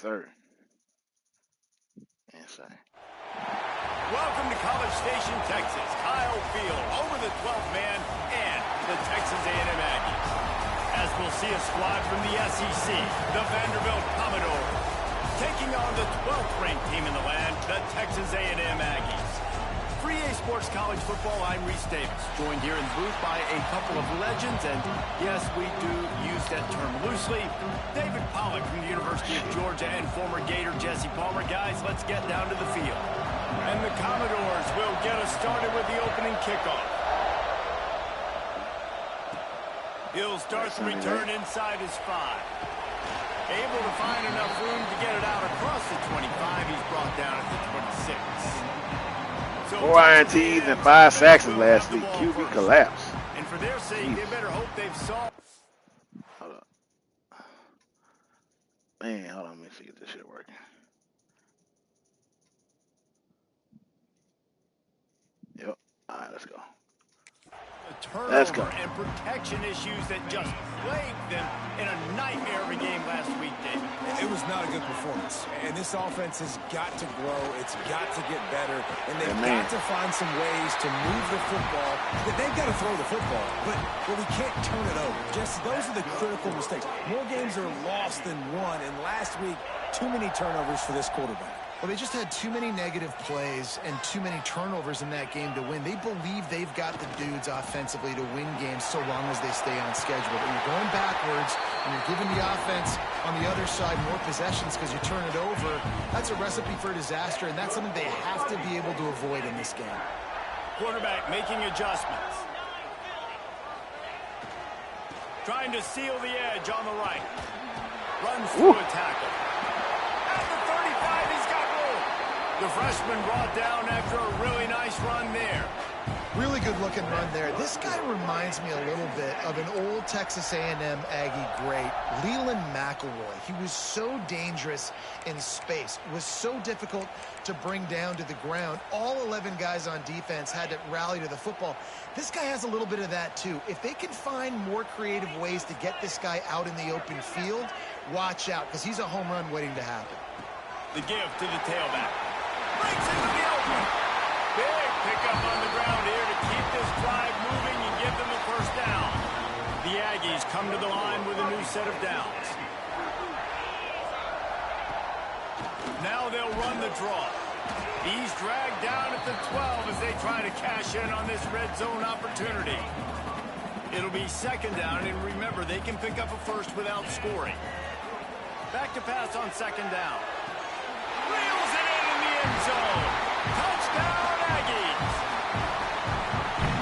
third. Insane. Welcome to College Station, Texas. Kyle Field over the 12th man and the Texas A&M Aggies. As we'll see a squad from the SEC, the Vanderbilt Commodores, taking on the 12th ranked team in the land, the Texas A&M Aggies. For EA Sports College Football, I'm Reese Davis, joined here in the booth by a couple of legends, and yes, we do use that term loosely. David Pollack from the University of Georgia and former Gator Jesse Palmer. Guys, let's get down to the field. And the Commodores will get us started with the opening kickoff. He'll start the return inside his 5. Able to find enough room to get it out across the 25. He's brought down at the 26. So 4 INTs and 5 sacks last week. QB collapse. And for their sake, they better hope they've solved. Hold up. Man, hold on. Let me see if this shit working. Yep. All right, let's go. Let's go. And protection issues that just plagued them in a nightmare of a game last week, David. It was not a good performance. And this offense has got to grow. It's got to get better. And they've got to find some ways to move the football. They've got to throw the football. But we can't turn it over. Just those are the critical mistakes. More games are lost than won. And last week, too many turnovers for this quarterback. Well, they just had too many negative plays and too many turnovers in that game to win. They believe they've got the dudes offensively to win games so long as they stay on schedule. But when you're going backwards and you're giving the offense on the other side more possessions because you turn it over, that's a recipe for disaster, and that's something they have to be able to avoid in this game. Quarterback making adjustments. Trying to seal the edge on the right. Runs through a tackle. At the 35, he's got room. The freshman brought down after a really nice run there. Really good-looking run there. This guy reminds me a little bit of an old Texas A&M Aggie great, Leland McElroy. He was so dangerous in space, was so difficult to bring down to the ground. All 11 guys on defense had to rally to the football. This guy has a little bit of that, too. If they can find more creative ways to get this guy out in the open field, watch out, because he's a home run waiting to happen. The give to the tailback. Breaks into the open. Big pickup on the ground here to keep this drive moving and give them a first down. The Aggies come to the line with a new set of downs. Now they'll run the draw. He's dragged down at the 12 as they try to cash in on this red zone opportunity. It'll be second down, and remember, they can pick up a first without scoring. Back to pass on second down. Reels it in the end zone. Touchdown, Aggies.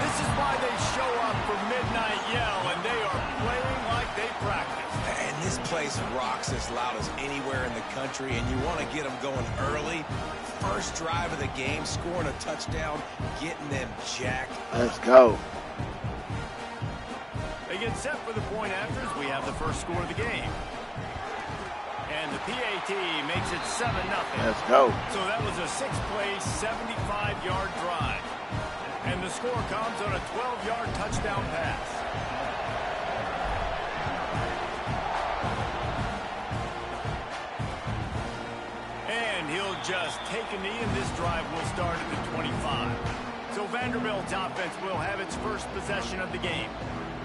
This is why they show up for Midnight Yell, and they are playing like they practice. And this place rocks as loud as anywhere in the country, and you want to get them going early. First drive of the game, scoring a touchdown, getting them jacked. Let's go. They get set for the point afters. We have the first score of the game. And the PAT makes it 7-0. Let's go. So that was a 6-play, 75-yard drive. And the score comes on a 12-yard touchdown pass. And he'll just take a knee, and this drive will start at the 25. So Vanderbilt's offense will have its first possession of the game.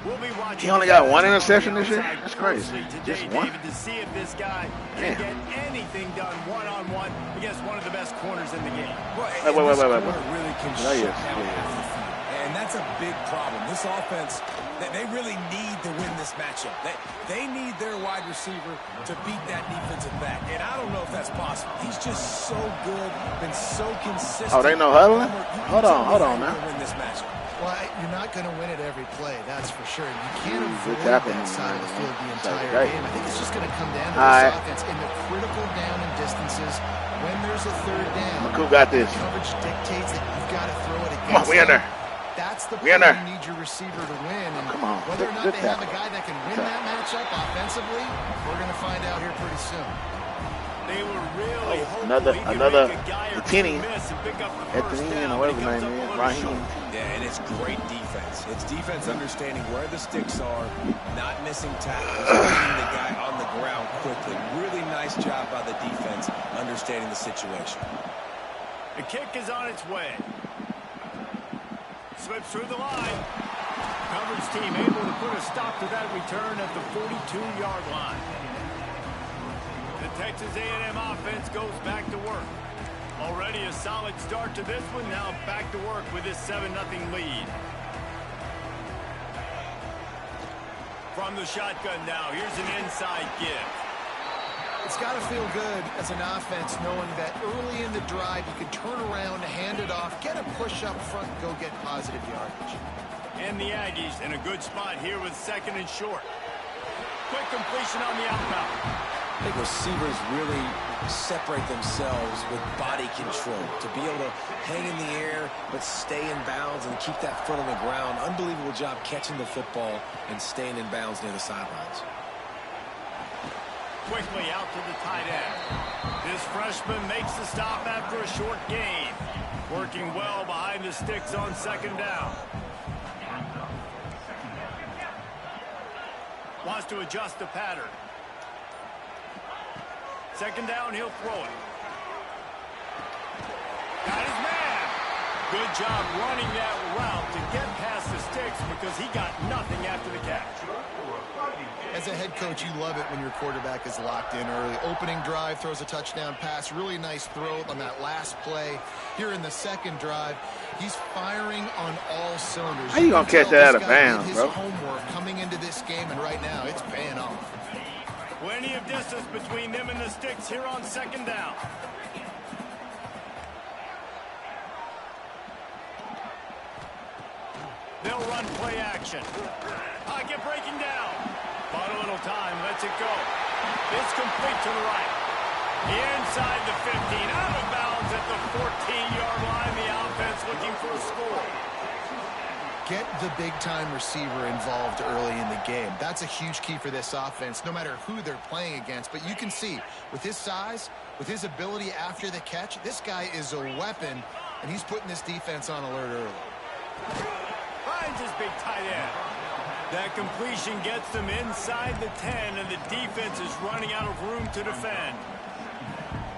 We'll be watching. He only got 1 interception this year? That's crazy. Today, Just 1? David, to see if this guy can get anything done one-on-one against one of the best corners in the game. Well, wait. Really can shut down half the field. And that's a big problem. This offense, they really need to win this matchup. They need their wide receiver to beat that defensive back. And I don't know if that's possible. He's just so good, been so consistent. Oh, they know huddling? Hold on now. Win this matchup. Well, you're not going to win it every play, that's for sure. You can't avoid that side of the field the entire game. I think it's just going to come down to this offense in the critical down and distances. When there's a third down, who got this? Coverage dictates that you've got to throw it against. Come on, we in there. That's the play you need your receiver to win. And come on. Whether or not they have a guy that can win that matchup offensively, we're going to find out here pretty soon. They were really another Latini at the end, or whatever his name is, Raheem. Yeah, and it's great defense. It's defense understanding where the sticks are, not missing tackles, getting the guy on the ground quickly. Really nice job by the defense understanding the situation. The kick is on its way. Slips through the line. Coverage team able to put a stop to that return at the 42-yard line. The Texas A&M offense goes back to work. Already a solid start to this one. Now back to work with this 7-0 lead. From the shotgun now, here's an inside give. It's got to feel good as an offense knowing that early in the drive you can turn around, hand it off, get a push up front, and go get positive yardage. And the Aggies in a good spot here with 2nd and short. Quick completion on the outbound. I think receivers really separate themselves with body control to be able to hang in the air but stay in bounds and keep that foot on the ground. Unbelievable job catching the football and staying in bounds near the sidelines. Quickly out to the tight end. This freshman makes the stop after a short gain. Working well behind the sticks on 2nd down. Wants to adjust the pattern. 2nd down, he'll throw it. Got his man. Good job running that route to get past the sticks because he got nothing after the catch. As a head coach, you love it when your quarterback is locked in early. Opening drive, throws a touchdown pass. Really nice throw on that last play. Here in the 2nd drive, he's firing on all cylinders. How you going to catch that out of bounds, bro? His homework coming into this game, and right now it's paying off. Plenty of distance between them and the sticks here on 2nd down. They'll run play action. Pocket breaking down. Bought a little time, lets it go. It's complete to the right. Inside the 15, out of bounds at the 14-yard line. The offense looking for a score. Get the big-time receiver involved early in the game. That's a huge key for this offense, no matter who they're playing against. But you can see, with his size, with his ability after the catch, this guy is a weapon, and he's putting this defense on alert early. Finds his big tight end. That completion gets them inside the 10, and the defense is running out of room to defend.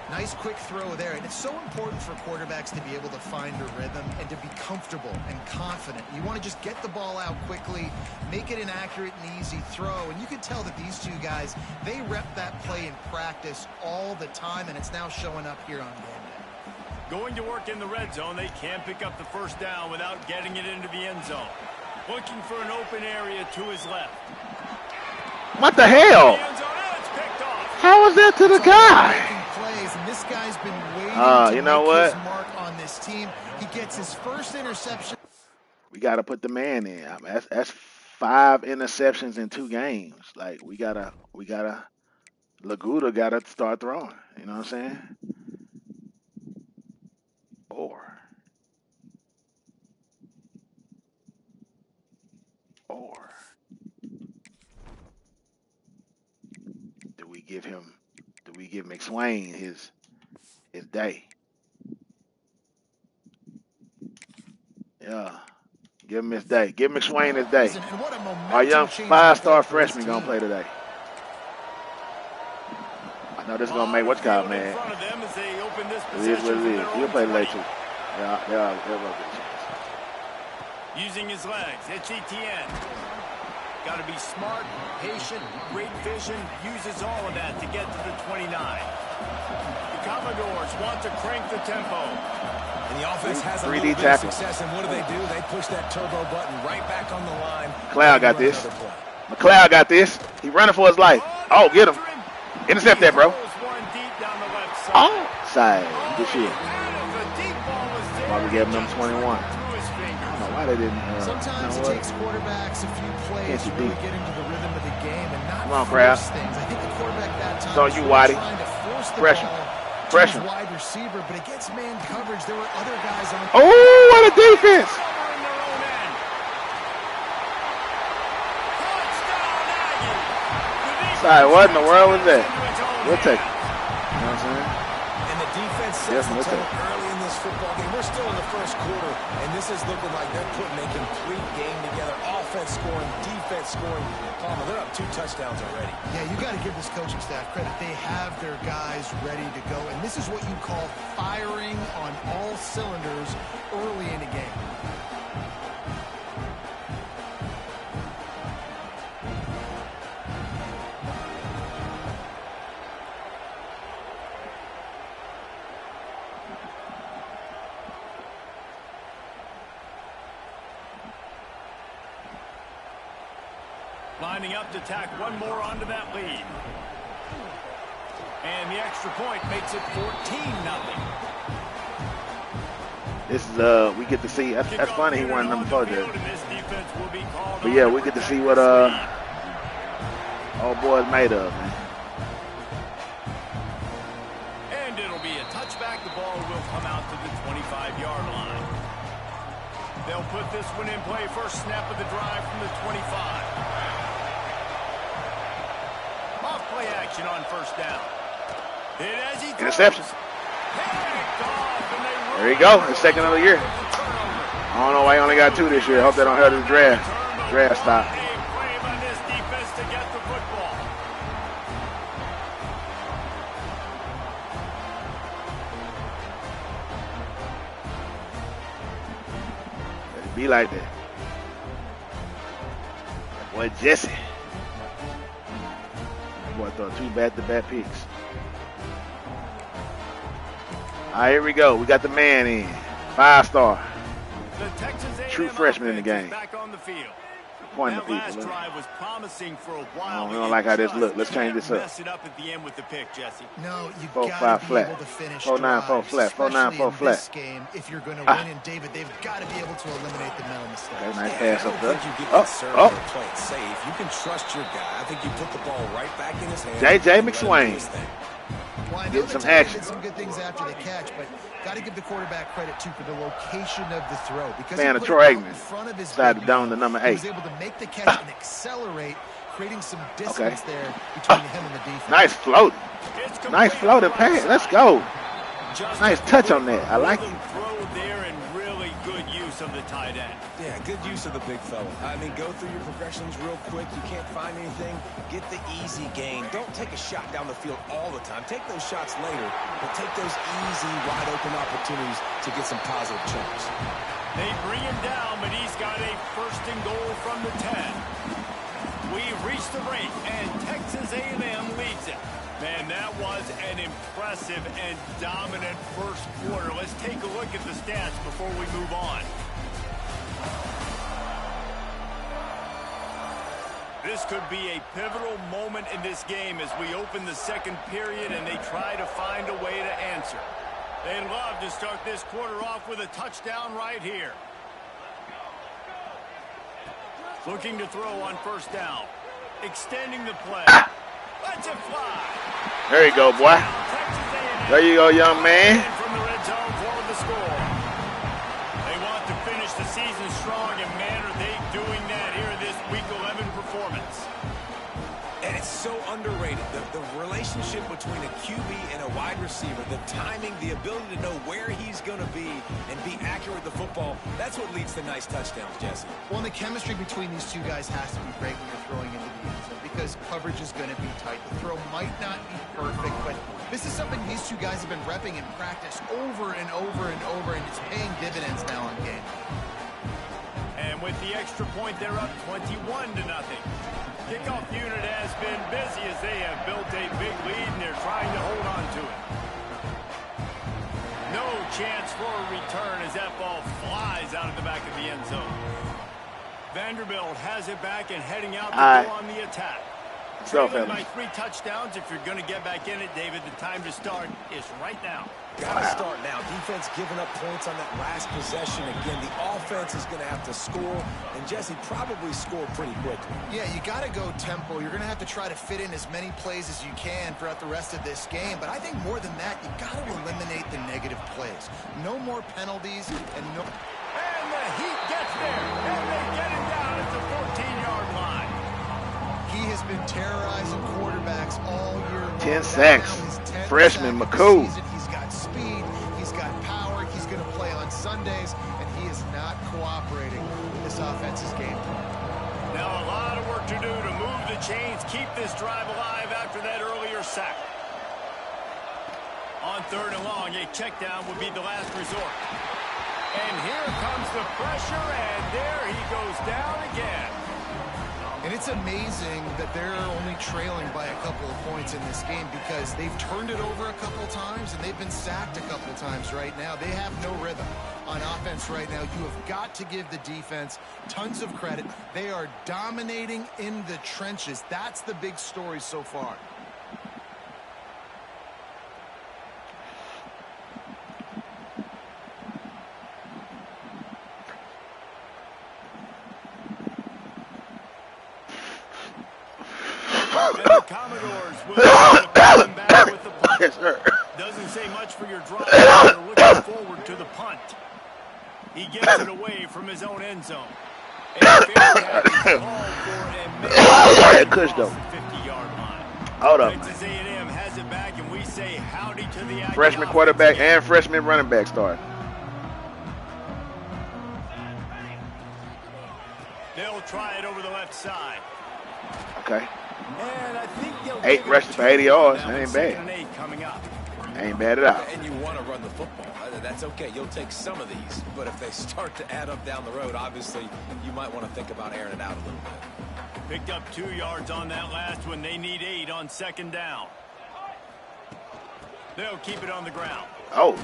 Nice quick throw there, and it's so important for quarterbacks to be able to find a rhythm and to be comfortable and confident. You want to just get the ball out quickly, make it an accurate and easy throw, and you can tell that these two guys, they rep that play in practice all the time, and it's now showing up here on game day. Going to work in the red zone, they can't pick up the 1st down without getting it into the end zone. Looking for an open area to his left. What the hell? How was that to the guy? And this guy's been waiting you know what? His mark on this team. He gets his first interception. We got to put the man in. I mean, that's 5 interceptions in 2 games. Like we gotta, Laguda gotta start throwing. You know what I'm saying? Or do we give McSwain his day? Yeah. Give him his day. Give McSwain his day. Our young 5-star freshman gonna play today. I know this is gonna make what's called, man. It is what it is. He'll play today too. They'll get a chance. Using his legs, it's ETN. Got to be smart, patient, great vision, uses all of that to get to the 29. The Commodores want to crank the tempo. And the offense has a 3D little bit of tackle. success, and what do? They push that turbo button right back on the line. McLeod got this. McLeod got this. He running for his life. Oh, get him. Intercept that, bro. Oh, side. Good shit. Probably gave him number 21. I don't know why they didn't. Sometimes it takes quarterbacks a few plays to really get into the rhythm of the game and not Come on, Crab. things. I think the quarterback that time So you, Whitey. trying to force the Pressure. ball Pressure. to his wide receiver, but against man coverage, there were other guys on. Oh, what a defense! Sorry, what in the world was that? We'll take it. You know what I'm saying? And the defense That sets the tone early in this football game. We're still in the first quarter, and this is looking like they're putting a complete game together. Offense scoring, defense scoring. Palmer, they're up 2 touchdowns already. Yeah, you got to give this coaching staff credit. They have their guys ready to go, and this is what you call firing on all cylinders early in a game. Lining up to tack one more onto that lead. And the extra point makes it 14-0. This is we get to see. That's funny. He won number 4 there. But yeah, we get to see what all boys made of, man. And it'll be a touchback. The ball will come out to the 25-yard line. They'll put this one in play. First snap of the drive from the 25. Play action on first down. Interception. There you go. The second of the year. I don't know why he only got 2 this year. I hope they don't hurt his draft stock. It'd be like that. That boy Jesse. Boy, throw 2 back-to-back picks. All right, here we go. We got the man in. 5-star. True freshman in the game. Back on the field. Pointing to people. Last drive was promising for a while. We don't like how this look. Let's change this up. Mess it up at the end with the pick, Jesse. No, you 4-5 flat. 4-9-4 flat. 4-9-4 flat. Game, if you're going to win, and David, they've got to be able to eliminate the mental mistakes. Okay, nice pass up there. Play it safe. You can trust your guy. I think you put the ball right back in his hand. J.J. McSwain. Well, Get some action. Did some good things after the catch, but got to give the quarterback credit too for the location of the throw. Because fan of Troy Aikman decided to down to number 8. He was able to make the catch and accelerate, creating some distance there between him and the defense. Nice float. Nice floating pass. Let's go. Nice touch on that. I like it. Throw there and really good use of the tight end. Yeah, good use of the big fella. I mean, go through your progressions real quick. You can't find anything. Get the easy gain. Don't take a shot down the field all the time. Take those shots later, but take those easy, wide-open opportunities to get some positive chunks. They bring him down, but he's got a first and goal from the 10. We've reached the break, and Texas A&M leads it. Man, that was an impressive and dominant first quarter. Let's take a look at the stats before we move on. This could be a pivotal moment in this game as we open the second period and they try to find a way to answer. They'd love to start this quarter off with a touchdown right here. Looking to throw on first down. Extending the play. Let's it fly. There you go, boy. There you go, young man. From the red zone for the score. They want to finish the season strong, and man, are they doing that here in this Week 11 performance. And it's so underrated. The relationship between a QB and a wide receiver, the timing, the ability to know where he's going to be and be accurate with the football, that's what leads to nice touchdowns, Jesse. Well, and the chemistry between these two guys has to be great when you're throwing into the end zone because coverage is going to be tight. The throw might not be perfect, but this is something these two guys have been repping in practice over and over and over, and it's paying dividends now in game. And with the extra point, they're up 21-0. Kickoff unit has been busy as they have built a big lead, and they're trying to hold on to it. No chance for a return as that ball flies out of the back of the end zone. Vanderbilt has it back and heading out to go on the attack. Trailing by 3 touchdowns. If you're going to get back in it, David, the time to start is right now. Got to start now. Defense giving up points on that last possession. Again, the offense is going to have to score, and Jesse probably score pretty quickly. Yeah, you got to go tempo. You're going to have to try to fit in as many plays as you can throughout the rest of this game. But I think more than that, you got to eliminate the negative plays. No more penalties and no... And the Heat gets there, and they get him down at the 14-yard line. He has been terrorizing quarterbacks all year long. 10 sacks. Freshman McCool. He's got speed, and he is not cooperating with this offense's game plan. Now a lot of work to do to move the chains, keep this drive alive after that earlier sack. On 3rd and long, a check down would be the last resort. And here comes the pressure, and there he goes down again. And it's amazing that they're only trailing by a couple of points in this game because they've turned it over a couple times and they've been sacked a couple times right now. They have no rhythm on offense right now. You have got to give the defense tons of credit. They are dominating in the trenches. That's the big story so far. And the Commodores will come back with the punt. Yes, sir. Doesn't say much for your drive. They're looking forward to the punt. He gets it away from his own end zone. And Kush, though. 50-yard line. Hold up, Texas man. A&M has it back, and we say howdy to the Aggie Freshman offense. quarterback and freshman running back start. They'll try it over the left side. Okay. And I think 8 rushes for 80 yards. That ain't bad. 2nd and 8 coming up. Ain't bad at all. And you want to run the football. That's okay. You'll take some of these. But if they start to add up down the road, obviously, you might want to think about airing it out a little bit. Picked up 2 yards on that last one. They need 8 on 2nd down. They'll keep it on the ground. Oh.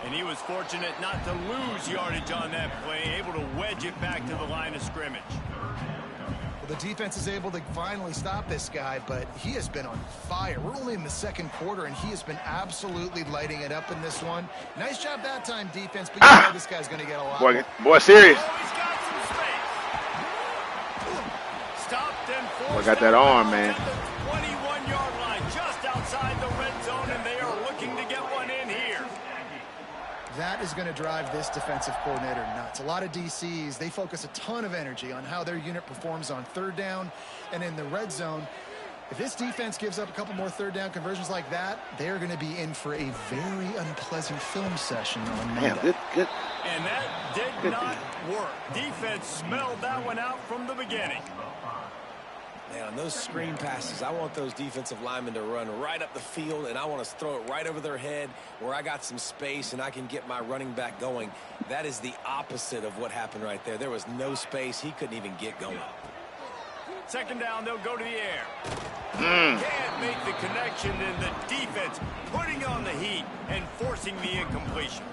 And he was fortunate not to lose yardage on that play, able to wedge it back to the line of scrimmage. Well, the defense is able to finally stop this guy, but he has been on fire. We're only in the 2nd quarter, and he has been absolutely lighting it up in this one. Nice job that time, defense, but you know this guy's going to get a lot more. Boy, serious. Oh, he's got some space. Stopped and forced. Boy, got that arm, man. At the 21-yard line, just outside the red zone, and they are looking to get one in here. That is going to drive this defensive coordinator nuts. A lot of DCs, they focus a ton of energy on how their unit performs on 3rd down and in the red zone. If this defense gives up a couple more 3rd down conversions like that, they're going to be in for a very unpleasant film session on Monday. Damn, good. And that did not work. Defense smelled that one out from the beginning. Man, on those screen passes, I want those defensive linemen to run right up the field, and I want to throw it right over their head where I got some space and I can get my running back going. That is the opposite of what happened right there. There was no space. He couldn't even get going. 2nd down, they'll go to the air. Can't make the connection, and the defense putting on the heat and forcing the incompletion.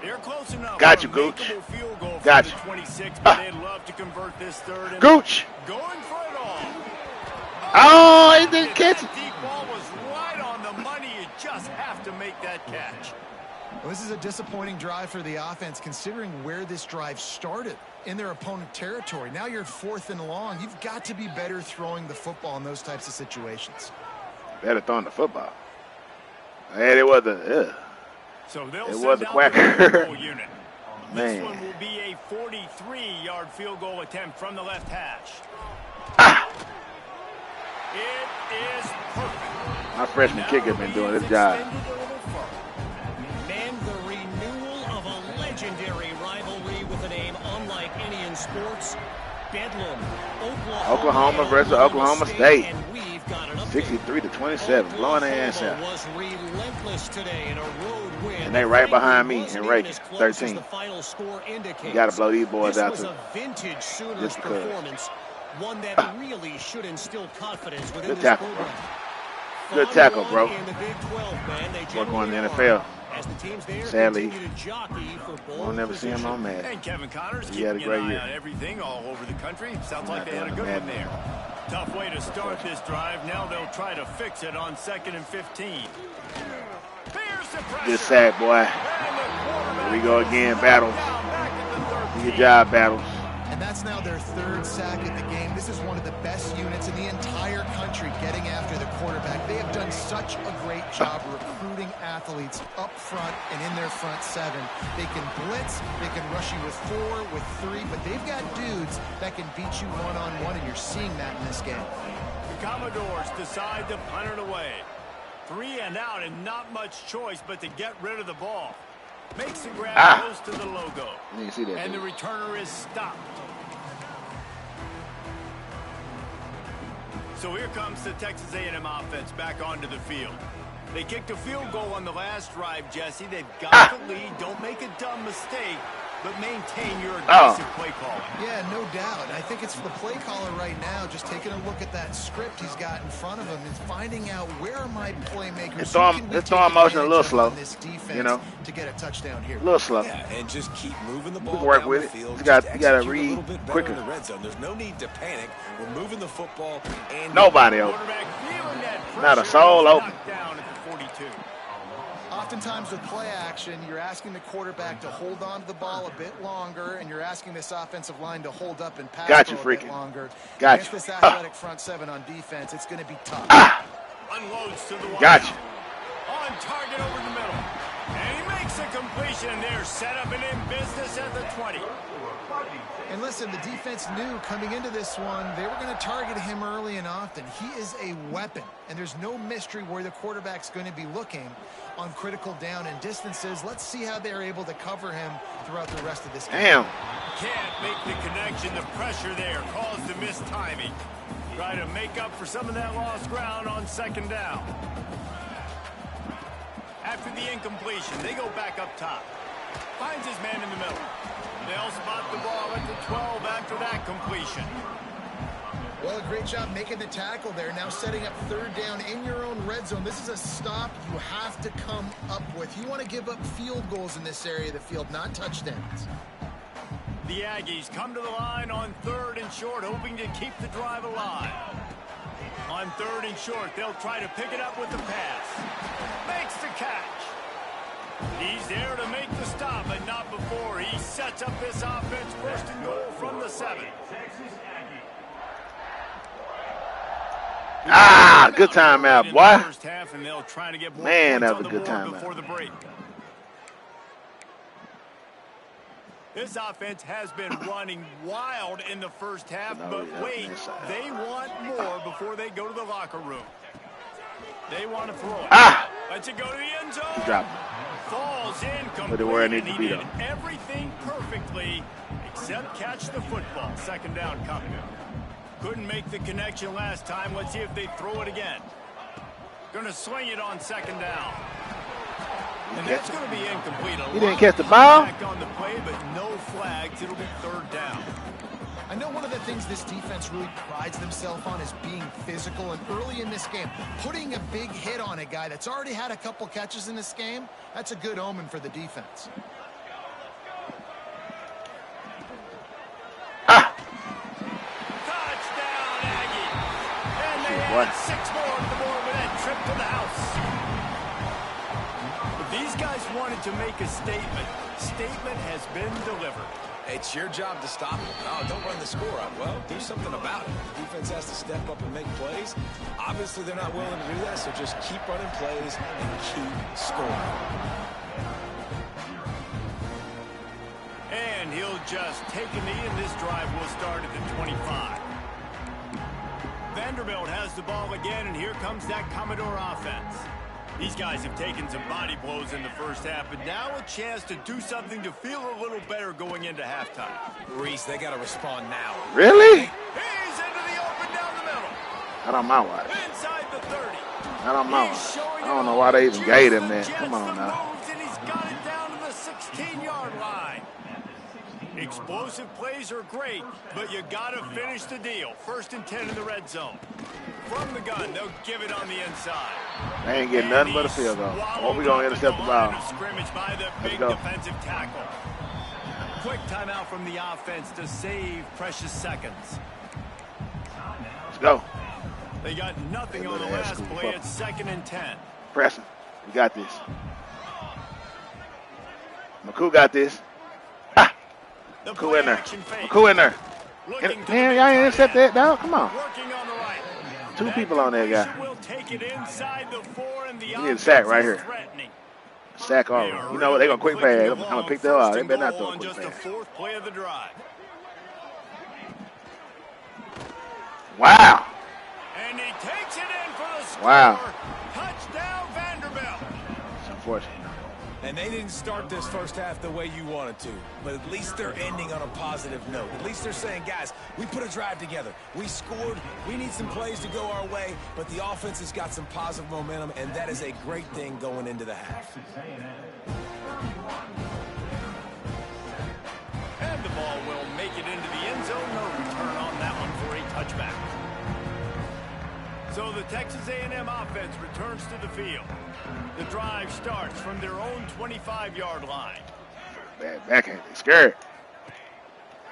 They're close enough. Got you, Gooch. Field goal Got from you. the 26, but they'd love to convert this 3rd. And Gooch. going for it all. Oh, he didn't catch it. That deep ball was right on the money. You just have to make that catch. Well, this is a disappointing drive for the offense considering where this drive started in their opponent territory. Now you're at 4th and long. You've got to be better throwing the football in those types of situations. Better throwing the football. Man, it was a So they'll It send was a out quacker. the field goal unit. Man. This one will be a 43-yard field goal attempt from the left hash. It is perfect. My freshman kicker been doing his job. And the renewal of a legendary rivalry with a name unlike any in sports. Bedlam, Oklahoma versus Oklahoma State. And we've got an 63-27, blowing their ass out. was relentless today in a road win. And they right behind me in ranking, As close as 13. the final score indicates. You got to blow these boys This out was too. a vintage Sooners Just because. performance, one that really should instill confidence within Good this tackle, program. Good tackle, bro. In the Big 12, man. They We're going to the generally are. NFL. As the teams there Sadly, continue to jockey for ball we'll never see him position. on Madden. And Kevin Connors He had a keeping great an eye year. on everything all over the country. Sounds like Not they had a doing good the one Madden. there. Tough way to start this drive. Now they'll try to fix it on 2nd and 15. Fierce the pressure. Good sack, boy. And the quarterback Here we go again, Battles. down back at the Do 13. your job, Battles. And that's now their 3rd sack of the game. This is one of the best units in the entire country getting after the quarterback. They have done such a great job recruiting athletes up front and in their front 7. They can blitz, they can rush you with 4, with 3, but they've got dudes that can beat you one-on-one, and you're seeing that in this game. The Commodores decide to punt it away. 3 and out, and not much choice but to get rid of the ball. Makes the grab close to the logo. I didn't see that. And the returner is stopped. So here comes the Texas A&M offense back onto the field. They kicked a field goal on the last drive, Jesse. They've got the lead. Don't make a dumb mistake, but maintain your aggressive play calling. Yeah, no doubt. I think it's the play caller right now just taking a look at that script he's got in front of him and finding out where are my playmakers. It's throwing motion a little slow, you know, to get a touchdown here. A little slow. Yeah, and just keep moving the ball. You can work down with the it. field. You got to read quicker. In the red zone. There's no need to panic. We're moving the football. And nobody open. Not a soul open. Oftentimes with play action, you're asking the quarterback to hold on to the ball a bit longer, and you're asking this offensive line to hold up and pass for a bit longer. Against this athletic front seven on defense, it's going to be tough. Unloads to the Gotcha. On target over the middle. And he makes a completion, and they're set up and in business at the 20. And listen, the defense knew coming into this one, they were going to target him early and often. He is a weapon, and there's no mystery where the quarterback's going to be looking on critical down and distances. Let's see how they're able to cover him throughout the rest of this game. Damn. Can't make the connection. The pressure there caused the missed timing. Try to make up for some of that lost ground on second down. After the incompletion, they go back up top. Finds his man in the middle. They'll spot the ball at the 12 after that completion. Well, a great job making the tackle there. Now setting up third down in your own red zone. This is a stop you have to come up with. You want to give up field goals in this area of the field, not touchdowns. The Aggies come to the line on third and short, hoping to keep the drive alive. On third and short, they'll try to pick it up with the pass. Makes the catch. He's there to make the stop, but not before. He sets up this offense first and goal from the 7. Good timeout, boy. Man, that was a good timeout. Before the break. This offense has been running wild in the first half, but wait, they want more before they go to the locker room. They want to throw it. Let's it go to the end zone. He dropped it. Falls in complete. But where I need to be, though. Everything perfectly except catch the football. Second down coming. Couldn't make the connection last time. Let's see if they throw it again. Going to swing it on second down. And that's going to be incomplete. He didn't catch the ball? On the play, but no flags. It'll be third down. I know one of the things this defense really prides themselves on is being physical, and early in this game, putting a big hit on a guy that's already had a couple catches in this game, that's a good omen for the defense. Touchdown, Aggie. And they add 6 more to the board with that trip to the house. But these guys wanted to make a statement. Statement has been delivered. It's your job to stop it. Oh, don't run the score up. Well, do something about it. The defense has to step up and make plays. Obviously, they're not willing to do that, so just keep running plays and keep scoring. And he'll just take a knee, and this drive will start at the 25. Vanderbilt has the ball again, and here comes that Commodore offense. These guys have taken some body blows in the first half, but now a chance to do something to feel a little better going into halftime. Reese, they got to respond now. Really? He's into the open down the middle. Not on my watch. Inside the 30. Not on my watch. I don't know why they even gave him that. Come on now. And he's got it down to the 16-yard line. Explosive plays are great, but you got to finish the deal. 1st and 10 in the red zone. From the gun, they'll give it on the inside. They ain't getting nothing but a field goal. Or we going to intercept the ball. Scrimmage by the big defensive tackle. Quick timeout from the offense to save precious seconds. Let's go. They got nothing on the last play. It's 2nd and 10. Pressing. We got this. McCool got this. McCool in there. McCool in there. Man, y'all ain't intercept that down. Come on. Two people on there, guy. He need a sack right here. Sack over. You know what? They're going to quick pass. I'm going to pick that up. They better not throw a quick pass. Wow. And he takes it in for the score. Wow. Touchdown, Vanderbilt. It's unfortunate. And they didn't start this first half the way you wanted to, but at least they're ending on a positive note. At least they're saying, guys, we put a drive together. We scored. We need some plays to go our way, but the offense has got some positive momentum, and that is a great thing going into the half. And the ball will make it into the end zone. No return on that one for a touchback. So the Texas A&M offense returns to the field. The drive starts from their own 25-yard line. Bad backhand. They're scared.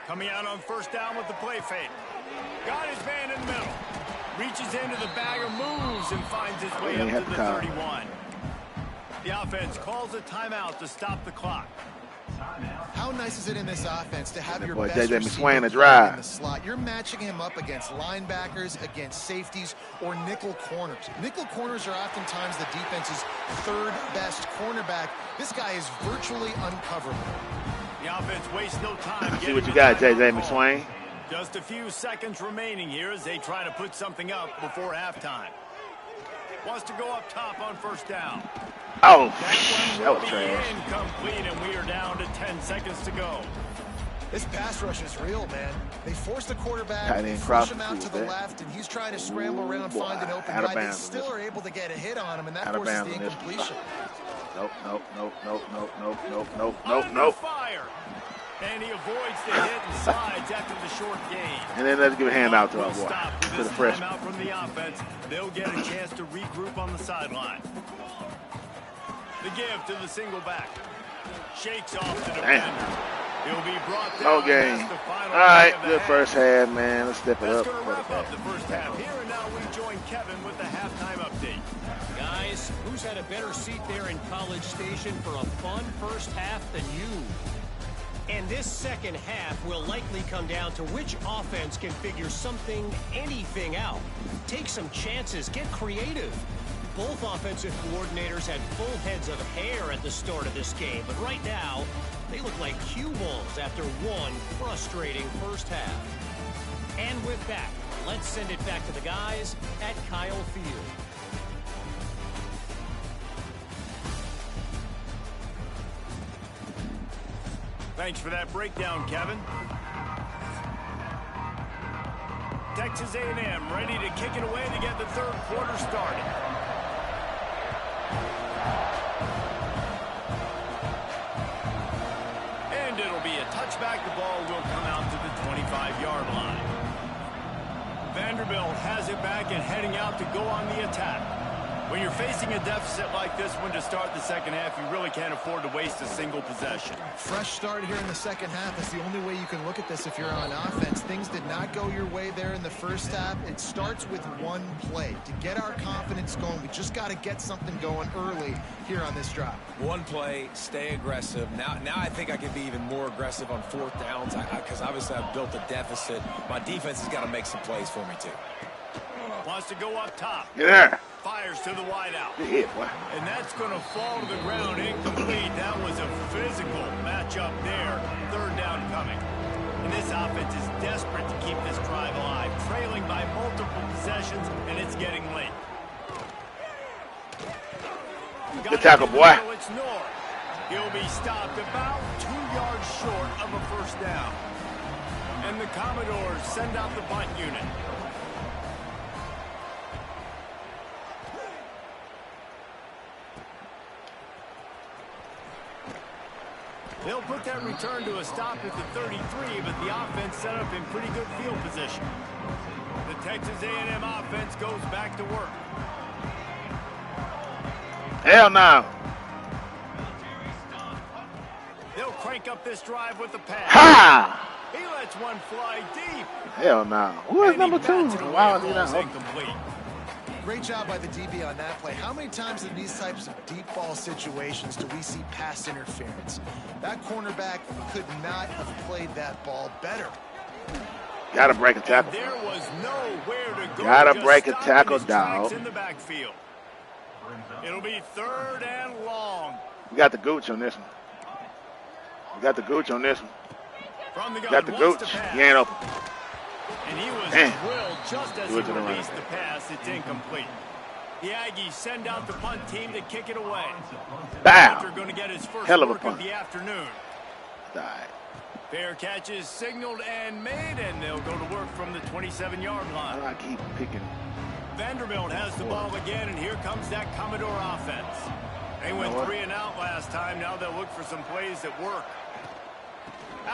Coming out on first down with the play fake. Got his man in the middle. Reaches into the bag of moves and finds his way up to the 31. The offense calls a timeout to stop the clock. How nice is it in this offense to have your boy best JJ receiver McSwain to drive in the slot? You're matching him up against linebackers, against safeties, or nickel corners. Nickel corners are oftentimes the defense's third best cornerback. This guy is virtually uncoverable. The offense wastes no time. See what you got, JJ McSwain. Just a few seconds remaining here as they try to put something up before halftime. Wants to go up top on first down. Oh, that was trash. Incomplete, and we are down to 10 seconds to go. This pass rush is real, man. They force the quarterback, they push him out to the left, and he's trying to scramble around, find an open guy. They still are able to get a hit on him, and that forces the incompletion. Nope. Fire. And he avoids the hit and slides after the short gain. And then let's give a handout to our boy, to the freshman. Out from the offense, they'll get a chance to regroup on the sideline. The give to the single back. Shakes off the defender. He'll be brought down. Okay. All right, good first half, man. Let's step it up. That's going to wrap up the first half here, and now we join Kevin with the halftime update. Guys, who's had a better seat there in College Station for a fun first half than you? And this second half will likely come down to which offense can figure anything out. Take some chances, get creative. Both offensive coordinators had full heads of hair at the start of this game, but right now, they look like cue balls after one frustrating first half. And with that, let's send it back to the guys at Kyle Field. Thanks for that breakdown, Kevin. Texas A&M ready to kick it away to get the third quarter started. And it'll be a touchback. The ball will come out to the 25-yard line. Vanderbilt has it back and heading out to go on the attack. When you're facing a deficit like this one to start the second half, you really can't afford to waste a single possession. Fresh start here in the second half is the only way you can look at this if you're on offense. Things did not go your way there in the first half. It starts with one play. To get our confidence going, we just got to get something going early here on this drive. One play, stay aggressive. Now I think I can be even more aggressive on fourth downs because obviously I've built a deficit. My defense has got to make some plays for me, too. Wants to go up top. Yeah. Fires to the wideout. Good hit, boy. And that's going to fall to the ground incomplete. That was a physical matchup there. Third down coming. And this offense is desperate to keep this drive alive. Trailing by multiple possessions, and it's getting late. Good tackle, boy. It's North. He'll be stopped about 2 yards short of a first down. And the Commodores send out the punt unit. They'll put that return to a stop at the 33, but the offense set up in pretty good field position. The Texas A&M offense goes back to work. Hell no. They'll crank up this drive with the pass. Ha! He lets one fly deep. Hell no. Who is number 2? Wow, incomplete. Great job by the DB on that play. How many times in these types of deep ball situations do we see pass interference? That cornerback could not have played that ball better. Gotta break a tackle. And there was nowhere to go. Gotta break a tackle, dog. In the backfield. It'll be third and long. We got the gooch on this one. From the gun, Got the gooch. He ain't open. And he was drilled just as he released the pass. It's incomplete. The Aggies send out the punt team to kick it away. Bow. They're going to get his first Hell of a work punt. of the afternoon. Died. Fair catch is signaled and made, and they'll go to work from the 27-yard line. I keep picking. Vanderbilt has the ball again, and here comes that Commodore offense. They went 3 and out last time. Now they'll look for some plays that work.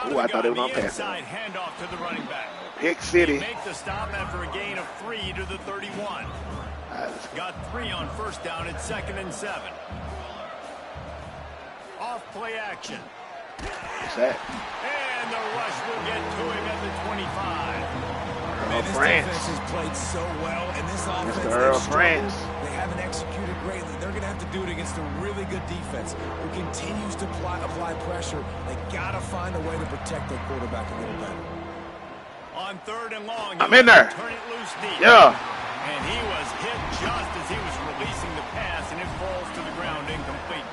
Ooh, I thought they were going to pass inside handoff to the running back. Pick City. They make the stop after a gain of 3 to the 31. Got 3 on first down at 2nd and 7. Off play action. What's that? And the rush will get to him at the 25. Man, this defense has played so well, and this offense, they haven't executed greatly. They're going to have to do it against a really good defense who continues to apply pressure. They got to find a way to protect their quarterback a little better. On 3rd and long, I'm in there. Turn it loose deep. Yeah. And he was hit just as he was releasing the pass, and it falls to the ground incomplete.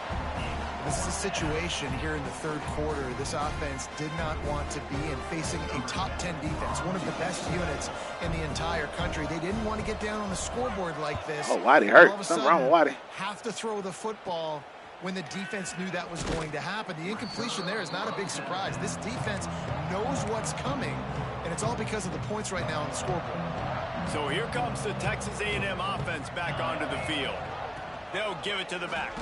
This is a situation here in the 3rd quarter this offense did not want to be in, facing a top 10 defense, one of the best units in the entire country. They didn't want to get down on the scoreboard like this. Oh, Whitey hurt. Something wrong with Whitey. Have to throw the football when the defense knew that was going to happen. The incompletion there is not a big surprise. This defense knows what's coming, and it's all because of the points right now on the scoreboard. So here comes the Texas A&M offense back onto the field. They'll give it to the back.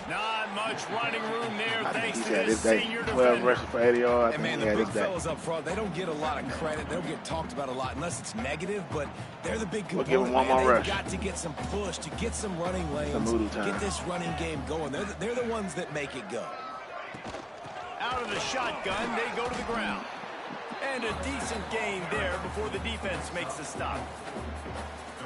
Not much running room there, thanks to this senior defender. 12 rushes for 80 yards. And man, the big fellas up front, they don't get a lot of credit. They don't get talked about a lot unless it's negative, but they're the big component. We'll give them one more rush. They've got to get some push, to get some running lanes, get this running game going. They're the ones that make it go. Out of the shotgun, they go to the ground. And a decent gain there before the defense makes the stop.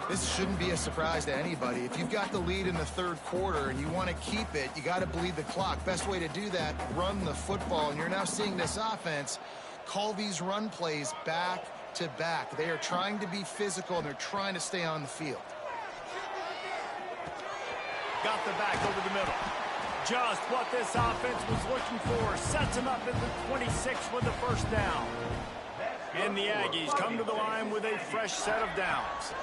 This shouldn't be a surprise to anybody. If you've got the lead in the 3rd quarter and you want to keep it, you got to bleed the clock. Best way to do that, run the football. And you're now seeing this offense call these run plays back to back. They are trying to be physical, and they're trying to stay on the field. Got the back over the middle. Just what this offense was looking for. Sets him up at the 26 with the first down. And the Aggies come to the line with a fresh set of downs.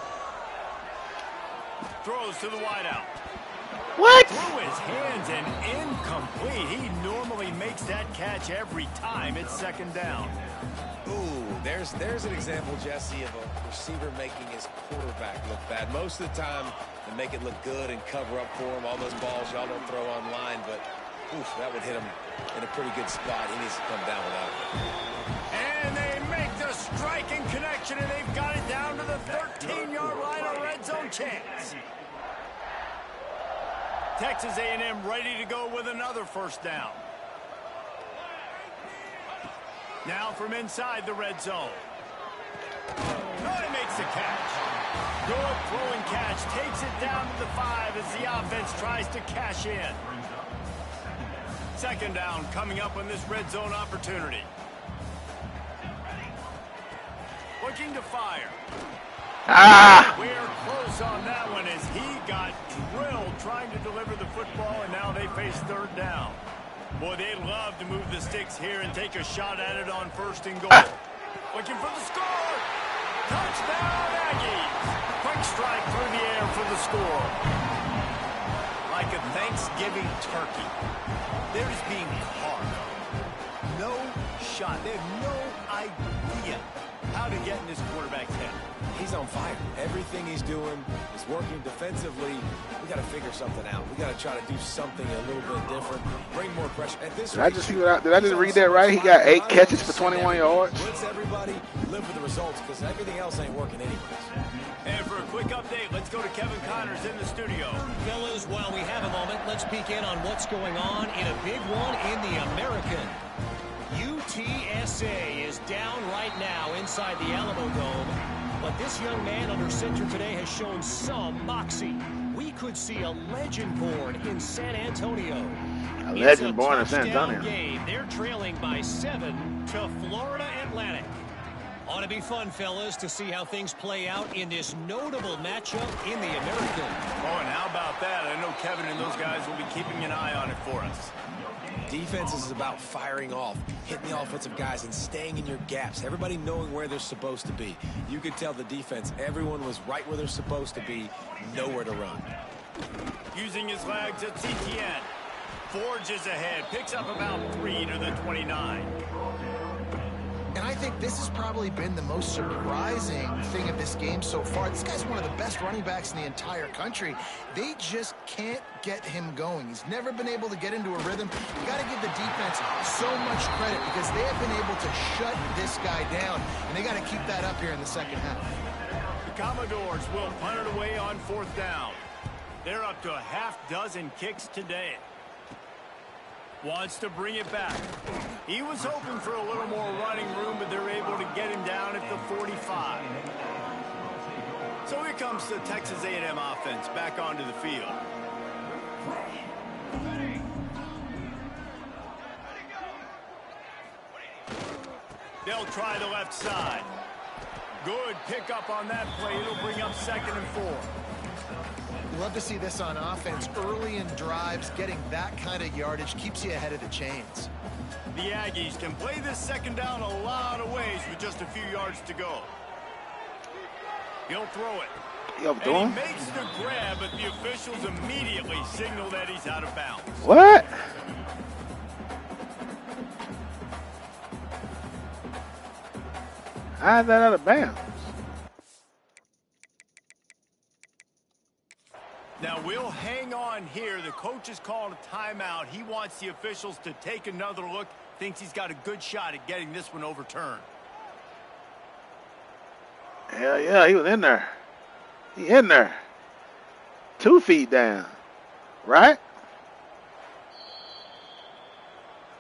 Throws to the wideout. What? Through his hands and incomplete. He normally makes that catch every time. It's 2nd down. Ooh, there's an example, Jesse, of a receiver making his quarterback look bad. Most of the time, they make it look good and cover up for him. All those balls y'all don't throw online, but oof, that would hit him in a pretty good spot. He needs to come down without it. And they make the striking connection, and they've got it down to the 13-yard line, a red zone chance. Texas A&M ready to go with another first down. Now from inside the red zone. He makes the catch. Good throwing catch. Takes it down to the 5 as the offense tries to cash in. 2nd down coming up on this red zone opportunity. Looking to fire. We're close on that one as he got drilled trying to deliver the football, and now they face 3rd down. Boy, they love to move the sticks here and take a shot at it on 1st and goal. Looking for the score. Touchdown, Aggies. Quick strike through the air for the score. Like a Thanksgiving turkey. They're just being carved. No shot. They have no idea how to get in this quarterback's head. He's on fire. Everything he's doing is working defensively. We got to figure something out. We got to try to do something a little bit different. Bring more pressure. At this did I just read that right? He got 8 catches for 21 yards. Blitz everybody, live with the results, because everything else ain't working anyways. And for a quick update, let's go to Kevin Connors in the studio. Fellas, while we have a moment, let's peek in on what's going on in a big one in the American. UTSA is down right now inside the Alamo Dome. But this young man under center today has shown some moxie. We could see a legend born in San Antonio. A legend born in San Antonio. Game. They're trailing by 7 to Florida Atlantic. Ought to be fun, fellas, to see how things play out in this notable matchup in the American. Oh, and how about that? I know Kevin and those guys will be keeping an eye on it for us. Defense is about firing off, hitting the offensive guys, and staying in your gaps. Everybody knowing where they're supposed to be. You could tell the defense, everyone was right where they're supposed to be, nowhere to run. Using his legs at CTN. Forges ahead, picks up about 3 to the 29. And I think this has probably been the most surprising thing of this game so far. This guy's one of the best running backs in the entire country. They just can't get him going. He's never been able to get into a rhythm. You got to give the defense so much credit because they have been able to shut this guy down, and they got to keep that up here in the second half. The Commodores will punt it away on 4th down. They're up to a half dozen kicks today. Wants to bring it back. He was hoping for a little more running room, but they're able to get him down at the 45. So here comes the Texas A&M offense back onto the field. They'll try the left side. Good pickup on that play. It'll bring up 2nd and 4. Love to see this on offense. Early in drives, getting that kind of yardage keeps you ahead of the chains. The Aggies can play this 2nd down a lot of ways with just a few yards to go. He'll throw it. And he makes the grab, but the officials immediately signal that he's out of bounds. What? How's that out of bounds? Now we'll hang on here. The coach has called a timeout. He wants the officials to take another look. Thinks he's got a good shot at getting this one overturned. Hell yeah, he was in there. He in there. 2 feet down. Right?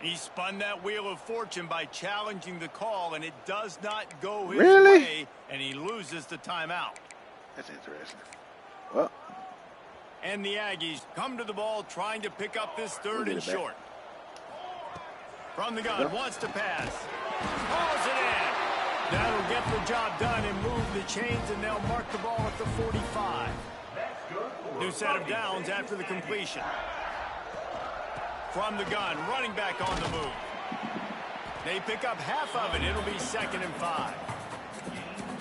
He spun that wheel of fortune by challenging the call, and it does not go his Really? way, and he loses the timeout. That's interesting. Well, And the Aggies come to the ball trying to pick up this 3rd and short. From the gun, wants to pass. Hauls it in. That'll get the job done and move the chains, and they'll mark the ball at the 45. New set of downs after the completion. From the gun, running back on the move. They pick up half of it. It'll be 2nd and 5.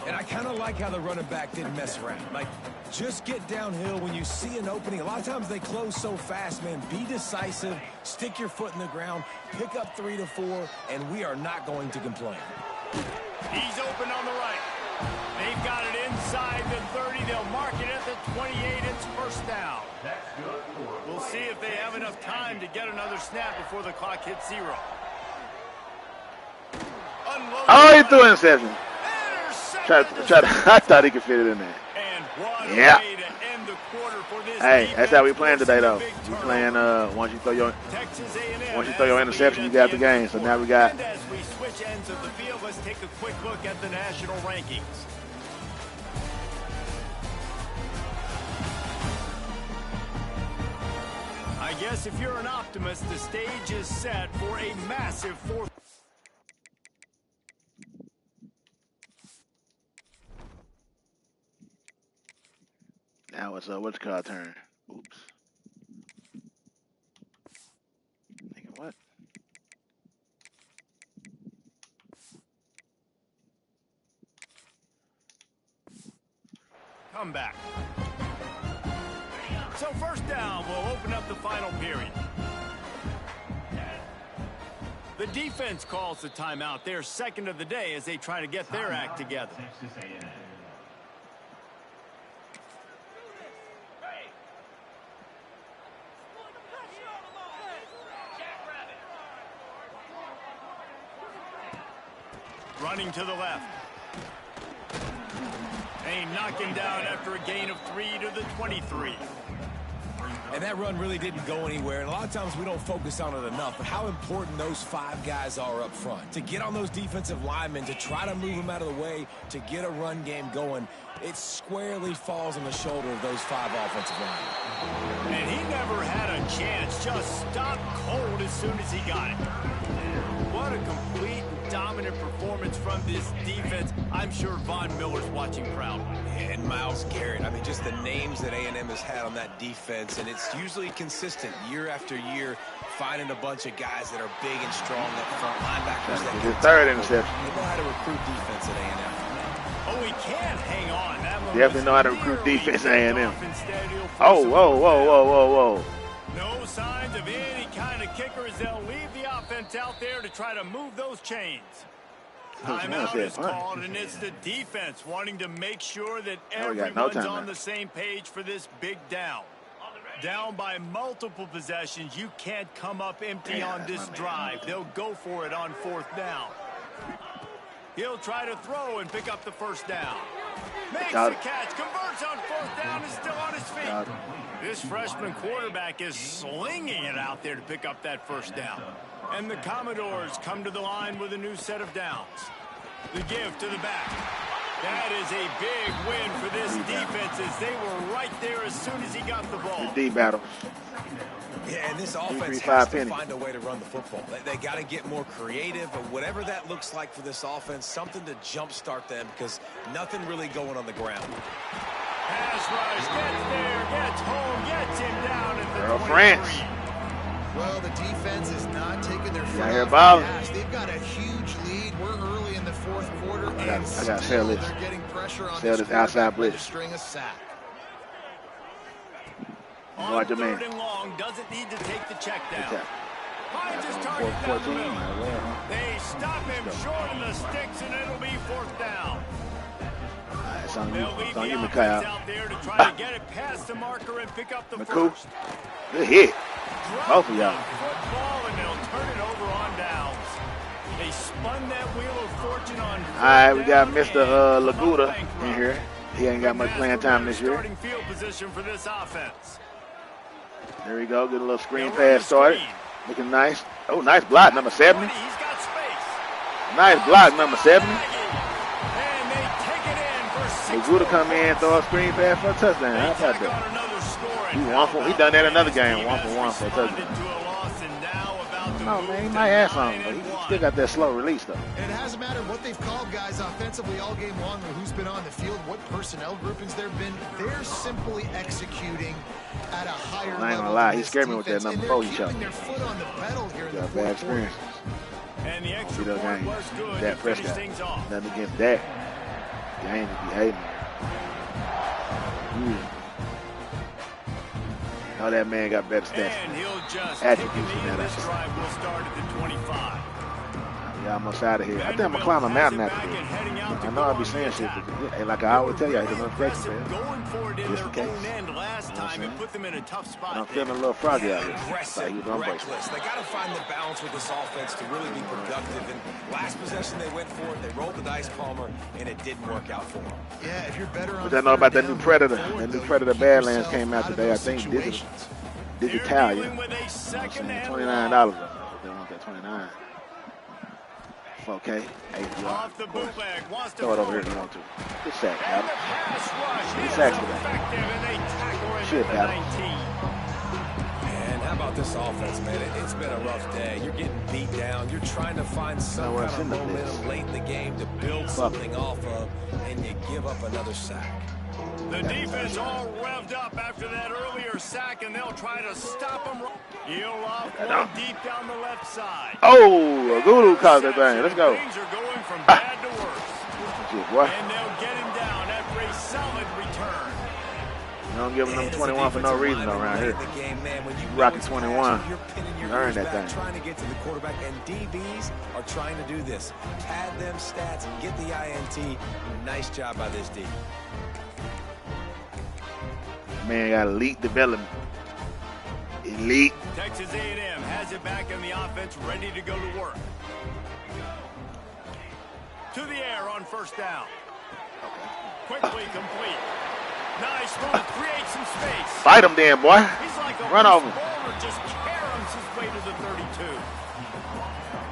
And I kind of like how the running back didn't mess around. Like, just get downhill when you see an opening. A lot of times they close so fast, man. Be decisive, stick your foot in the ground, pick up 3 to 4, and we are not going to complain. He's open on the right. They've got it inside the 30. They'll mark it at the 28. It's 1st down. We'll see if they have enough time to get another snap before the clock hits 0. oh, he threw an interception. I thought he could fit it in there. And what a Yeah. way to end the quarter for this Hey, defense. that's how we playing today, though. Big We turnover. playing once you throw your Texas A&M once you throw your interception, you got the game. So now we got. And as we switch ends of the field, let's take a quick look at the national rankings. I guess if you're an optimist, the stage is set for a massive 4th. Now it's what's called turn. Oops. Nigga, what? Come back. So 1st down will open up the final period. The defense calls the timeout. They're 2nd of the day as they try to get their act together. Running to the left. They knock him down after a gain of 3 to the 23. And that run really didn't go anywhere. And a lot of times we don't focus on it enough, but how important those 5 guys are up front. To get on those defensive linemen, to try to move them out of the way, to get a run game going, it squarely falls on the shoulder of those 5 offensive linemen. And he never had a chance. Just stopped cold as soon as he got it. What a complete and dominant dominant performance from this defense. I'm sure Von Miller's watching proudly. And Myles Garrett, I mean, just the names that A&M has had on that defense, and it's usually consistent year after year, finding a bunch of guys that are big and strong up front, linebackers. His third interception. They know how to recruit defense at A&M. Oh, he can't hang on. Definitely know how to recruit defense at A&M. Oh, whoa, whoa, whoa, whoa, whoa. No signs of any kind of kicker as they'll leave the offense out there to try to move those chains. Timeout is called, and it's the defense wanting to make sure that everyone's on the same page for this big down. Down by multiple possessions, you can't come up empty on this drive. They'll go for it on 4th down. He'll try to throw and pick up the first down. Makes the catch, converts on 4th down, is still on his feet. This freshman quarterback is slinging it out there to pick up that first down. And the Commodores come to the line with a new set of downs. The give to the back. That is a big win for this defense as they were right there as soon as he got the ball. The D battle. Yeah, and this offense has to find a way to run the football. They got to get more creative, but whatever that looks like for this offense, something to jumpstart them because nothing really going on the ground. Pass rush, gets there, gets home, gets him down at the 23. France. Well, the defense is not taking their foot off the gas. They've got a huge lead. We're early in the 4th quarter, I got to sell this. They're getting pressure on this outside blitz. String a sack. On 3rd and long, doesn't need to take the check down. Finds his target down the middle. They stop him short of the sticks, and it'll be 4th down. They'll leave the offense out there to try to get it past the marker and pick up the first. Good hit. Both of y'all. Football, and they'll turn it over on downs. They spun that wheel of fortune on. All right, we got Mr. Laguda in here. He ain't got much playing time this year. Starting field position for this offense. There we go. Get a little screen pass started. Looking nice. Oh, nice block, number 70. He's got space. Nice block, number 70. And they take it in for 6. Laguda come in, throw a screen pass for a touchdown. How about that? He done that another game, 1-for-1 for a touchdown. No, man, he might have something, but he still got that slow release, though. And it hasn't mattered what they've called guys offensively all game long or who's been on the field, what personnel groupings there have been. They're simply executing at a higher level. I ain't gonna lie, he scared me with that number 4 he shot. Their foot on the pedal here in the got bad experience. And the extra point was good to finish things off. Nothing against that. He ain't to be hating. Oh, that man got better stats. And he'll just attributes kick than this drive will start at the 25. Yeah, I'm almost out of here. I think I'm gonna climb a mountain after this. I know I'll be saying shit, but like I always tell you, I hit another flex, man. Going for it in Just their in case. own end last time and put them in a tough spot. I'm feeling a little froggy out here. Aggressive, reckless. They got to find the balance with this offense to really be productive. And last possession they went for it, they rolled the dice, Palmer, and it didn't work out for them. Yeah, if you're better on. But I know about that new Predator. That new Predator Badlands came out today. I think Digitalia. $29. They want that 29. Okay. Off the bootleg, wants to throw it over here if you want to. Good sack, and the pass rush good sacks today. effective, and they tackle him Shit, at the 19. And how about this offense, man? It's been a rough day. You're getting beat down. You're trying to find some kind of momentum late in the game to build something off of, and you give up another sack. The defense all revved up after that earlier sack, and they'll try to stop him. He'll off one deep down the left side. Oh, Guru caught that thing. Let's go. Things are going from bad to worse. What? And they'll get him down after a solid return. You don't give them number 21 for no reason though around here. Rocking 21. You earned that thing. Trying to get to the quarterback, and DBs are trying to do this. Pad them stats and get the INT. Nice job by this D. Man got elite development. Elite. Texas A&M has it back in the offense, ready to go to work. To the air on first down. Quickly complete. Nice move, create some space. Fight him then, boy. He's like a run over. Just caroms his way to the 32.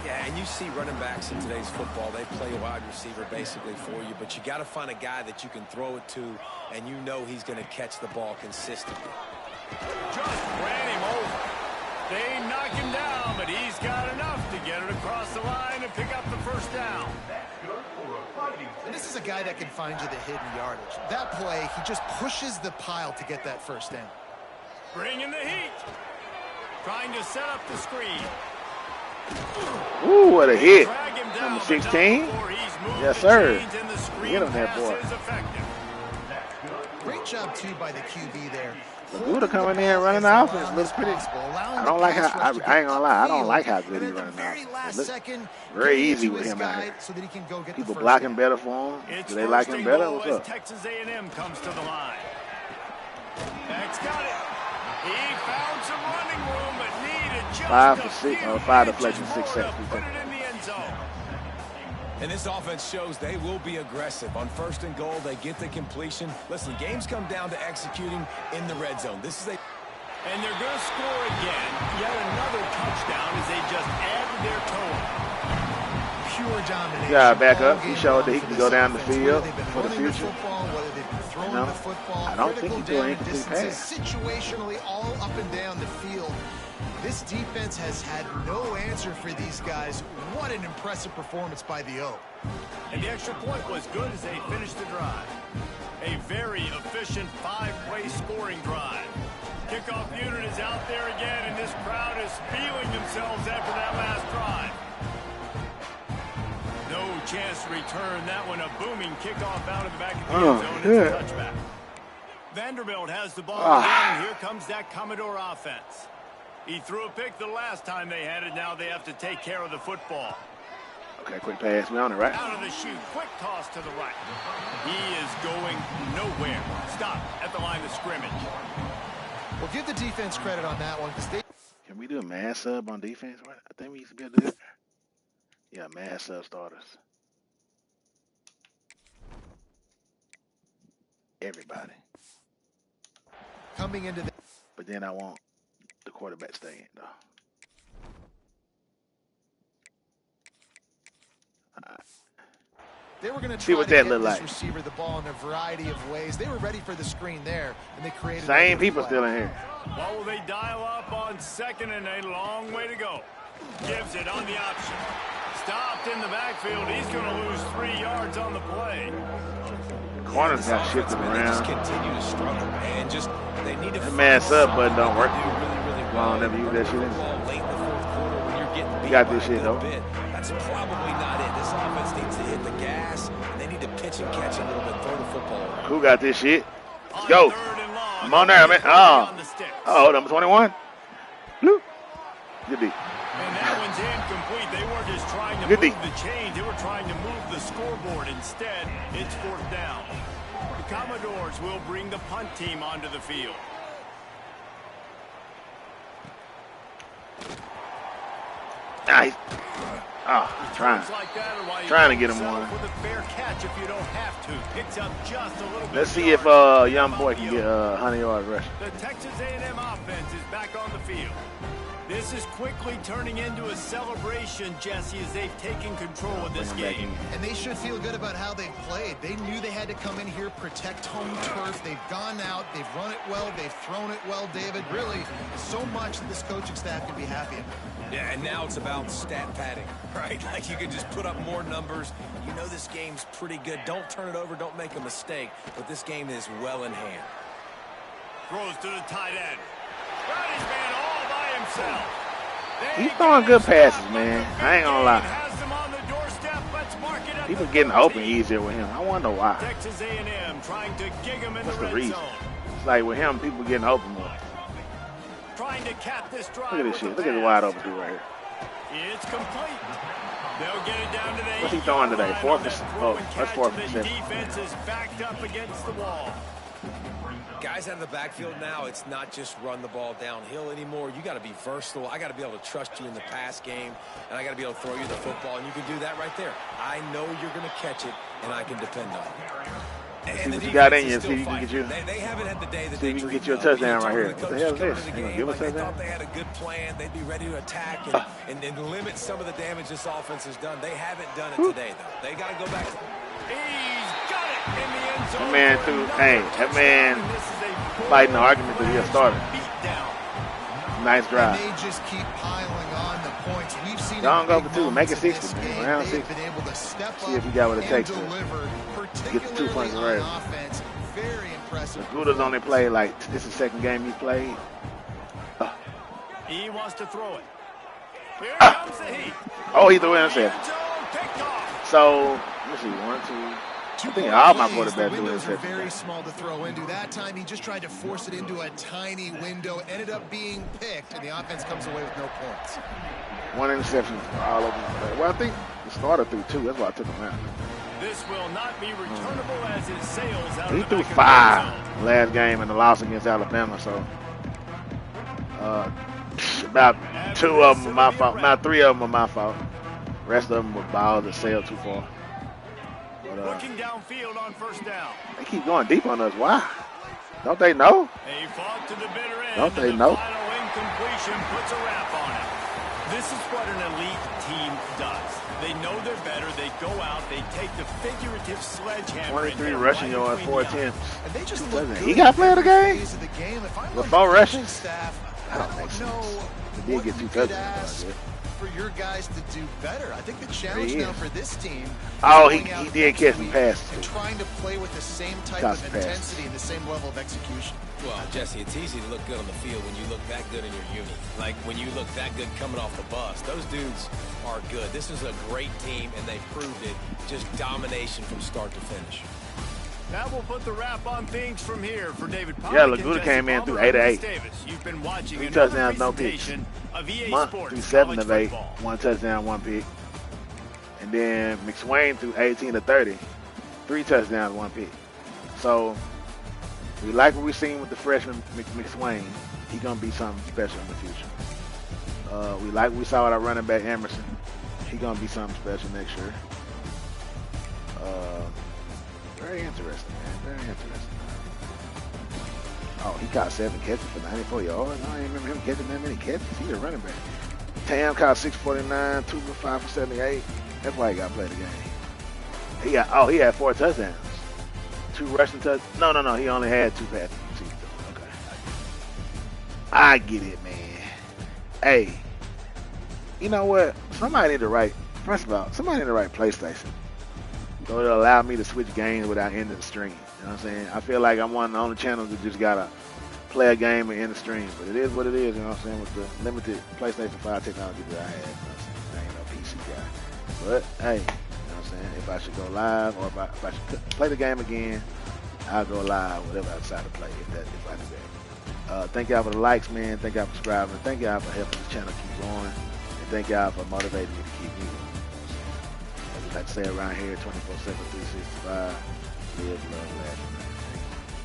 Yeah, and you see running backs in today's football, they play a wide receiver basically for you, but you got to find a guy that you can throw it to, and you know he's going to catch the ball consistently. Just ran him over. They knock him down, but he's got enough to get it across the line and pick up the first down. And this is a guy that can find you the hidden yardage. That play, he just pushes the pile to get that first down. Bringing the heat. Trying to set up the screen. Ooh, what a hit. Number 16. Yes, sir. Get him that boy. Great job, too, by the QB there. Buddha coming in running the offense looks pretty. I don't like how, I ain't gonna lie, I don't like how good he's running the offense. It looks very easy with him out here. People blocking better for him. Do they like him better? What's up? Texas A&M comes to the line. Max got it. He found some running room, but needed just 5 deflections, 6 sacks. Put it in the end zone. And this offense shows they will be aggressive. On 1st and goal, they get the completion. Listen, games come down to executing in the red zone. This is a... And they're going to score again. Yet another touchdown as they just added their total. Pure domination. Yeah, back up. He showed that he can go down the field for the future. No, I don't think he's doing incomplete pass. Situationally all up and down the field. This defense has had no answer for these guys. What an impressive performance by the O. And the extra point was good as they finished the drive. A very efficient 5-play scoring drive. Kickoff unit is out there again, and this crowd is feeling themselves after that last drive. No chance to return that one. A booming kickoff out of the back of the end zone. It's a touchback. Vanderbilt has the ball again. Here comes that Commodore offense. He threw a pick the last time they had it. Now they have to take care of the football. Okay, quick pass. We on it, right? Out of the chute. Quick toss to the right. He is going nowhere. Stop at the line of scrimmage. Well, give the defense credit on that one because they... Can we do a mass sub on defense? I think we used to be able to do that. Yeah, mass sub starters. Everybody. Coming into the... But then I want the quarterback staying, though. They were going to see try what to that get look this like. Receiver the ball in a variety of ways. They were ready for the screen there, and they created... Same people still in here. What will they dial up on 2nd and a long way to go? Gives it on the option. Stopped in the backfield. He's going to lose 3 yards on the play. Corners got shifted around. Just continue to struggle, man. Just they need to. That mass up button don't work. Really well. Never use that shit. Late in the 4th quarter when you're getting beat got this shit though. That's probably not it. This offense needs to hit the gas. And they need to pitch and catch a little bit, throw the football. Who got this shit? Let's go. I'm on there, man. Oh, number 21. Blue. Good D. And that one's incomplete. They weren't just trying to move the chains. They were trying to move the scoreboard. Instead, it's 4th down. The Commodores will bring the punt team onto the field. Nice. Trying to get him one. With a fair catch if you don't have to. Picks up just a little bit. Let's see if young boy can get 100 yards rush. The Texas A&M offense is back on the field. This is quickly turning into a celebration, Jesse, as they've taken control of this game. And they should feel good about how they've played. They knew they had to come in here, protect home turf. They've gone out, they've run it well, they've thrown it well, David. Really, so much that this coaching staff can be happy about. Yeah, and now it's about stat padding, right? Like you can just put up more numbers. You know this game's pretty good. Don't turn it over, don't make a mistake. But this game is well in hand. Throws to the tight end. Got his man all by himself. He's throwing good passes, man. I ain't gonna lie. People getting open easier with him. I wonder why. Texas A&M trying to gig him in What's the the red reason? zone. It's like with him, people getting open more. Trying to cap this drive. Look at this shit. Look at the wide open dude right here. It's complete. They'll get it down to the What's he throwing today? 4%? Oh, that's 4%. The defense is backed up against the wall. Guys out of the backfield now, it's not just run the ball downhill anymore. You got to be versatile. I got to be able to trust you in the pass game, and I got to be able to throw you the football, and you can do that right there. I know you're going to catch it, and I can depend on it. See what you got in you. See if you can get you. They haven't had the day that See if you can get you a touchdown right here. What the hell is this? You gonna give a touchdown? They thought they had a good plan. They'd be ready to attack and limit some of the damage this offense has done. They haven't done it today, though. They got to go back. He's got it in the end zone. That man, too. Hey, that man fighting the argument that he'll start. Nice drive. And they just keep piling on the points. We've seen Don't go for 2. Make it 60, man. Around 60. Been able to step See if you got what it takes. deliver get the 2 points away. Offense, very impressive. Guta's only played like, this is the second game he played. He wants to throw it. Here comes the heat. Oh, he threw it interception. So, let's see, 1, 2. I think all my quarterbacks do windows are interception. very small to throw into. That time he just tried to force it into a tiny window, ended up being picked, and the offense comes away with no points. 1 interception all over the place. Well, I think the starter threw 2. That's why I took him out. This will not be returnable as it sails out. He threw 5 last game in the loss against Alabama, so about 2 of them were my fault. About 3 of them were my fault. The rest of them were balls that sailed too far. But, looking downfield on first down. they keep going deep on us. Why? Don't they know? They fought to the bitter end. Don't they and know? The final incompletion puts a wrap on it. This is what an elite team does. They know they're better. They go out. They take the figurative sledgehammer. 23 rushing yards, 4 attempts. And they just look good. He got player of the game? If I'm With on 4 the rushes? staff, I don't think so. He did get 2 you could touchdowns. ask for your guys to do better. I think the challenge now for this team. Oh, is he going out did catch some next passes. week and trying to play with the same type Caught of some passes. intensity and the same level of execution. Well, Jesse, it's easy to look good on the field when you look that good in your unit. Like when you look that good coming off the bus. Those dudes are good. This is a great team, and they proved it. Just domination from start to finish. That will put the wrap on things from here for David Pollack. Yeah, Laguda came in through 8 of 8. You've been watching 3 another touchdowns, no picks. presentation of EA Month Sports through 7 college of 8. football. 1 touchdown, 1 pick. And then McSwain through 18 to 30. 3 touchdowns, 1 pick. So we like what we've seen with the freshman McSwain. He's gonna be something special in the future. We like what we saw with our running back Emerson. He's gonna be something special next year. Very interesting, man. Very interesting. Oh, he caught 7 catches for 94 yards. I don't even remember him catching that many catches. He's a running back. Tam caught 649, 2 for 5 for 78. That's why he got to play the game. He had 4 touchdowns. 2 rushing touchdowns. No. He only had 2 passing. Okay. I get it, man. Hey, you know what? Somebody need to write PlayStation. So it'll allow me to switch games without ending the stream. You know what I'm saying? I feel like I'm one of the only channels that just got to play a game and end the stream. But it is what it is, you know what I'm saying, with the limited PlayStation 5 technology that I had. You know what I'm saying? I ain't no PC guy. But, hey, you know what I'm saying? If I should go live or if I should play the game again, I'll go live, whatever I decide to play, if I do that. Thank y'all for the likes, man. Thank y'all for subscribing. Thank y'all for helping the channel keep going. And thank y'all for motivating me to keep moving. As we like to say around here, 24/7, 365. Live, love, laugh,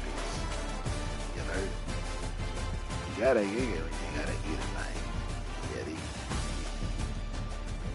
peace. You heard? You gotta get it. You gotta get it.